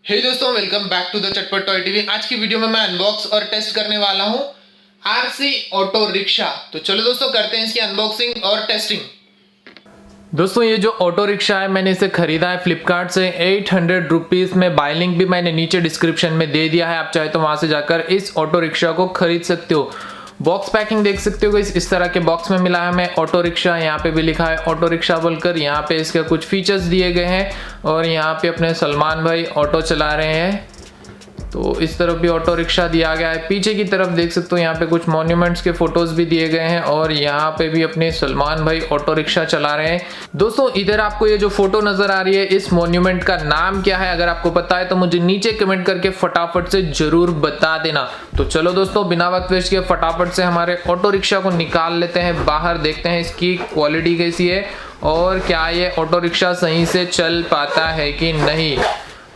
हे दोस्तों, welcome back to the चटपट toy TV. आज की वीडियो में मैं अनबॉक्स और टेस्ट करने वाला हूं आरसी ऑटो रिक्शा। तो चलो दोस्तों, करते हैं इसकी अनबॉक्सिंग और टेस्टिंग। दोस्तों, ये जो ऑटो रिक्शा है मैंने इसे खरीदा है फ्लिपकार्ट से 800 रुपीज़ में। बाय लिंक भी मैंने नीचे डिस्क्रिप्शन में दे दिया है, आप चाहे तो वहां से जाकर इस ऑटो रिक्शा को खरीद सकते हो। बॉक्स पैकिंग देख सकते हो, इस तरह के बॉक्स में मिला है हमें ऑटो रिक्शा। यहाँ पे भी लिखा है ऑटो रिक्शा बोलकर। यहाँ पे इसके कुछ फीचर्स दिए गए हैं और यहाँ पे अपने सलमान भाई ऑटो चला रहे हैं। तो इस तरफ भी ऑटो रिक्शा दिया गया है। पीछे की तरफ देख सकते हो, यहाँ पे कुछ मॉन्यूमेंट्स के फोटोज भी दिए गए हैं और यहाँ पे भी अपने सलमान भाई ऑटो रिक्शा चला रहे हैं। दोस्तों, इधर आपको ये जो फोटो नजर आ रही है, इस मॉन्यूमेंट का नाम क्या है? अगर आपको पता है तो मुझे नीचे कमेंट करके फटाफट से जरूर बता देना। तो चलो दोस्तों, बिना वक्त वेस्ट किए फटाफट से हमारे ऑटो रिक्शा को निकाल लेते हैं बाहर। देखते हैं इसकी क्वालिटी कैसी है और क्या ये ऑटो रिक्शा सही से चल पाता है कि नहीं।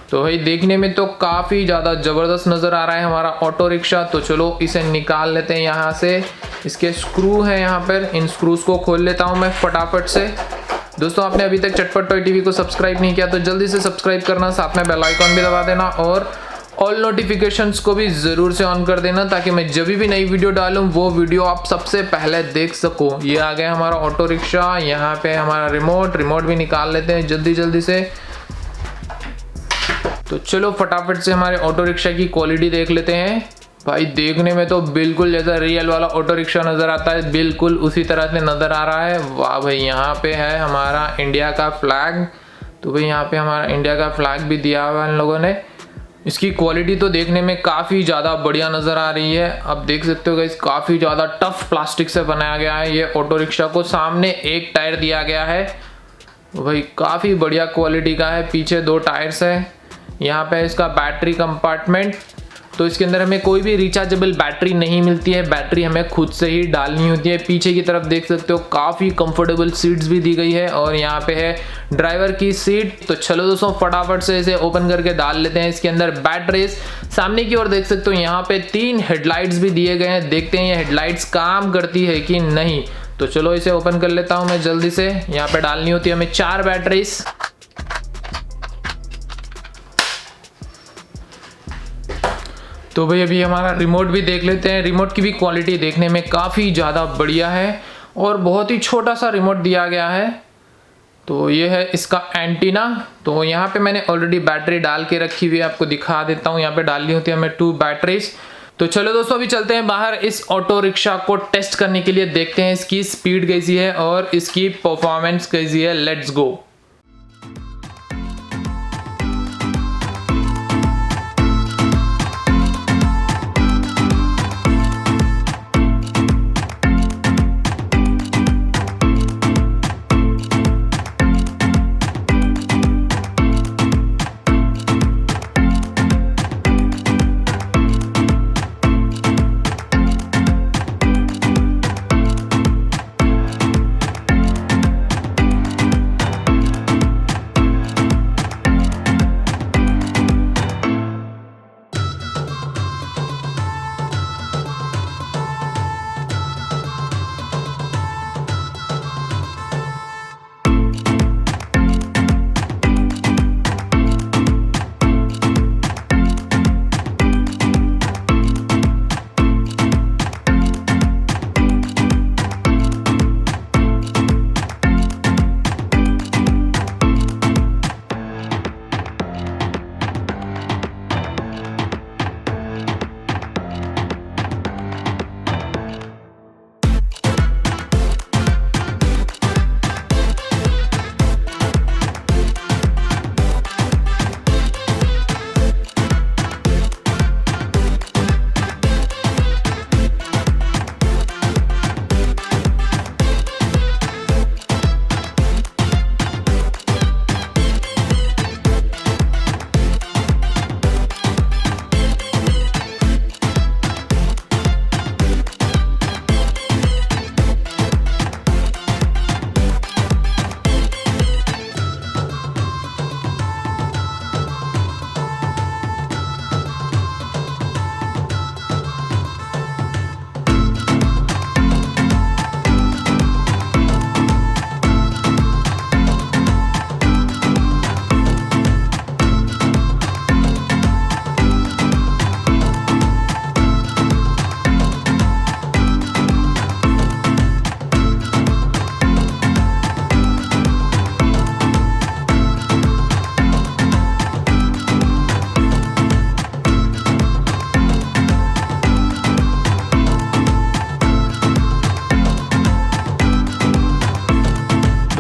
तो भाई देखने में तो काफ़ी ज़्यादा ज़बरदस्त नज़र आ रहा है हमारा ऑटो रिक्शा। तो चलो इसे निकाल लेते हैं यहाँ से। इसके स्क्रू हैं यहाँ पर, इन स्क्रूज को खोल लेता हूँ मैं फटाफट से। दोस्तों, आपने अभी तक चटपट टॉय टीवी को सब्सक्राइब नहीं किया तो जल्दी से सब्सक्राइब करना, साथ में बेल आइकॉन भी दबा देना और ऑल नोटिफिकेशंस को भी ज़रूर से ऑन कर देना, ताकि मैं जब भी नई वीडियो डालूँ वो वीडियो आप सबसे पहले देख सको। ये आ गया हमारा ऑटो रिक्शा। यहाँ पे हमारा रिमोट भी निकाल लेते हैं जल्दी से। तो चलो फटाफट से हमारे ऑटो रिक्शा की क्वालिटी देख लेते हैं। भाई देखने में तो बिल्कुल जैसा रियल वाला ऑटो रिक्शा नज़र आता है, बिल्कुल उसी तरह से नज़र आ रहा है। वाह भाई, यहाँ पे है हमारा इंडिया का फ्लैग। तो भाई यहाँ पे हमारा इंडिया का फ्लैग भी दिया हुआ है इन लोगों ने। इसकी क्वालिटी तो देखने में काफ़ी ज़्यादा बढ़िया नज़र आ रही है। अब देख सकते हो गाइस, काफ़ी ज़्यादा टफ प्लास्टिक से बनाया गया है ये ऑटो रिक्शा को। सामने एक टायर दिया गया है, भाई काफ़ी बढ़िया क्वालिटी का है। पीछे 2 टायर्स है। यहाँ पे इसका बैटरी कंपार्टमेंट। तो इसके अंदर हमें कोई भी रिचार्जेबल बैटरी नहीं मिलती है, बैटरी हमें खुद से ही डालनी होती है। पीछे की तरफ देख सकते हो, काफ़ी कंफर्टेबल सीट्स भी दी गई है और यहाँ पे है ड्राइवर की सीट। तो चलो दोस्तों, फटाफट से इसे ओपन करके डाल लेते हैं इसके अंदर बैटरीज। सामने की ओर देख सकते हो, यहाँ पे 3 हेडलाइट्स भी दिए गए हैं। देखते हैं ये हेडलाइट्स काम करती है कि नहीं। तो चलो इसे ओपन कर लेता हूँ मैं जल्दी से। यहाँ पे डालनी होती है हमें 4 बैटरीज। तो भाई अभी हमारा रिमोट भी देख लेते हैं। रिमोट की भी क्वालिटी देखने में काफ़ी ज़्यादा बढ़िया है और बहुत ही छोटा सा रिमोट दिया गया है। तो ये है इसका एंटीना। तो यहाँ पे मैंने ऑलरेडी बैटरी डाल के रखी हुई है, आपको दिखा देता हूँ। यहाँ पे डालनी होती है हमें 2 बैटरीज। तो चलो दोस्तों, अभी चलते हैं बाहर इस ऑटो रिक्शा को टेस्ट करने के लिए। देखते हैं इसकी स्पीड कैसी है और इसकी परफॉर्मेंस कैसी है। Let's go.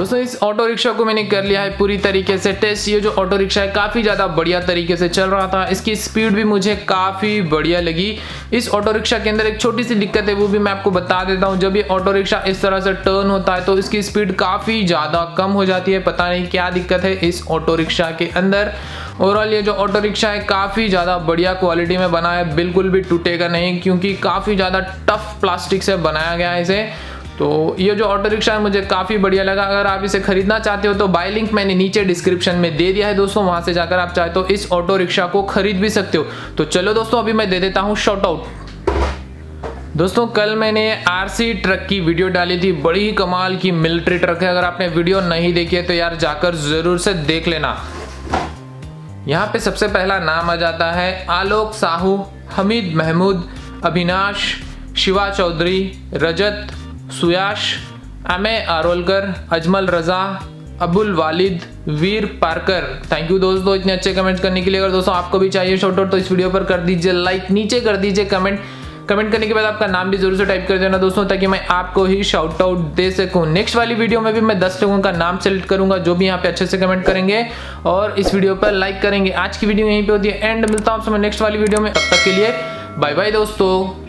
दोस्तों इस ऑटो रिक्शा को मैंने कर लिया है पूरी तरीके से टेस्ट। ये जो ऑटो रिक्शा है काफ़ी ज़्यादा बढ़िया तरीके से चल रहा था, इसकी स्पीड भी मुझे काफ़ी बढ़िया लगी। इस ऑटो रिक्शा के अंदर एक छोटी सी दिक्कत है, वो भी मैं आपको बता देता हूँ। जब ये ऑटो रिक्शा इस तरह से टर्न होता है तो इसकी स्पीड काफ़ी ज़्यादा कम हो जाती है। पता नहीं क्या दिक्कत है इस ऑटो रिक्शा के अंदर। ओवरऑल ये जो ऑटो रिक्शा है काफ़ी ज़्यादा बढ़िया क्वालिटी में बना है, बिल्कुल भी टूटेगा नहीं क्योंकि काफ़ी ज़्यादा टफ प्लास्टिक से बनाया गया है इसे। तो ये जो ऑटो रिक्शा है मुझे काफ़ी बढ़िया लगा। अगर आप इसे खरीदना चाहते हो तो बाय लिंक मैंने नीचे डिस्क्रिप्शन में दे दिया है दोस्तों, वहां से जाकर आप चाहे तो इस ऑटो रिक्शा को खरीद भी सकते हो। तो चलो दोस्तों अभी मैं दे देता हूँ शॉर्ट आउट। दोस्तों कल मैंने आरसी ट्रक की वीडियो डाली थी, बड़ी ही कमाल की मिलिट्री ट्रक है। अगर आपने वीडियो नहीं देखी है तो यार जाकर जरूर से देख लेना। यहाँ पे सबसे पहला नाम आ जाता है आलोक साहू, हमीद महमूद, अविनाश, शिवा चौधरी, रजत, सुयाश, अमेय आरोलकर, अजमल रजा, अबुल वालिद, वीर पारकर। थैंक यू दोस्तों इतने अच्छे कमेंट करने के लिए। अगर दोस्तों आपको भी चाहिए शॉर्ट आउट तो इस वीडियो पर कर दीजिए लाइक, नीचे कर दीजिए कमेंट करने के बाद आपका नाम भी जरूर से टाइप कर देना दोस्तों, ताकि मैं आपको ही शाउट आउट दे सकूं। नेक्स्ट वाली वीडियो में भी मैं 10 लोगों का नाम सेलेक्ट करूंगा जो भी यहाँ पे अच्छे से कमेंट करेंगे और इस वीडियो पर लाइक करेंगे। आज की वीडियो यहीं पे होती है एंड, मिलता हूं आपसे मैं नेक्स्ट वाली वीडियो में। तब तक के लिए बाय बाय दोस्तों।